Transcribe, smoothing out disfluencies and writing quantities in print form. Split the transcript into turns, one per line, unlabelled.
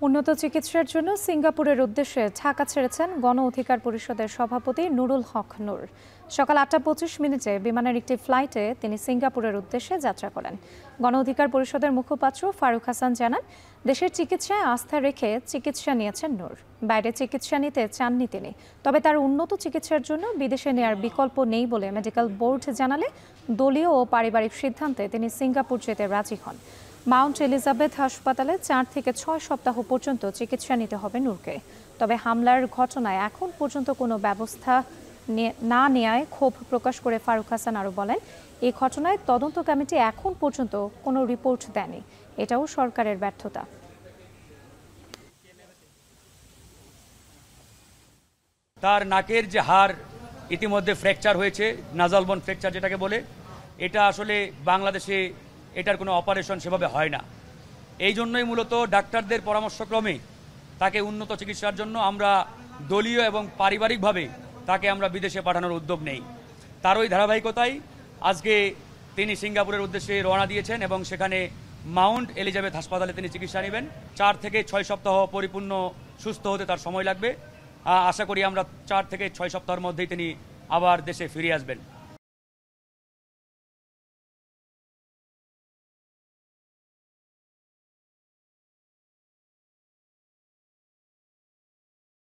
উন্নত চিকিৎসার জন্য সিঙ্গাপুরের উদ্দেশ্যে ঢাকা ছেড়েছেন গণ অধিকার পরিষদের সভাপতি নুরুল হক নূর। সকাল ৮টা ২৫ বিমানের একটি ফ্লাইটে তিনি সিঙ্গাপুরের উদ্দেশ্যে যাত্রা করেন। গণ অধিকার পরিষদের মুখপাত্র ফারুক হাসান জানান, দেশের চিকিৎসায় আস্থা রেখে চিকিৎসা নিয়েছেন নূর। বাইরে চিকিৎসা নিতে চাননি তিনি, তবে তার উন্নত চিকিৎসার জন্য বিদেশে নেয়ার বিকল্প নেই বলে মেডিকেল বোর্ড জানালে দলীয় ও পারিবারিক সিদ্ধান্তে তিনি সিঙ্গাপুর যেতে রাজি হন। মাউন্ট এলিজাবেথ হাসপাতালে ৪ থেকে ৬ সপ্তাহ পর্যন্ত চিকিৎসা নিতে হবে নূরকে। তবে হামলার ঘটনায় এখন পর্যন্ত কোনো ব্যবস্থা না নেয়ায় ক্ষোভ প্রকাশ করে ফারুক হাসান আরও বলেন, এই ঘটনায় তদন্ত কমিটি এখন পর্যন্ত কোনো রিপোর্ট দেয়নি, এটাও সরকারের ব্যর্থতা।
তার নাকের যে হাড় ইতিমধ্যে ফ্র্যাকচার হয়েছে, নাজাল বোন ফ্র্যাকচার যেটাকে বলে, এটা আসলে বাংলাদেশে এটার কোনো অপারেশন সেভাবে হয় না। এই জন্যই মূলত ডাক্তারদের পরামর্শক্রমে তাকে উন্নত চিকিৎসার জন্য আমরা দলীয় এবং পারিবারিকভাবে তাকে আমরা বিদেশে পাঠানোর উদ্যোগ নেই। তারই ধারাবাহিকতায় আজকে তিনি সিঙ্গাপুরের উদ্দেশ্যে রওনা দিয়েছেন এবং সেখানে মাউন্ট এলিজাবেথ হাসপাতালে তিনি চিকিৎসা নেবেন। ৪ থেকে ৬ সপ্তাহ পরিপূর্ণ সুস্থ হতে তার সময় লাগবে। আশা করি আমরা ৪ থেকে ৬ সপ্তাহের মধ্যেই তিনি আবার দেশে ফিরে আসবেন।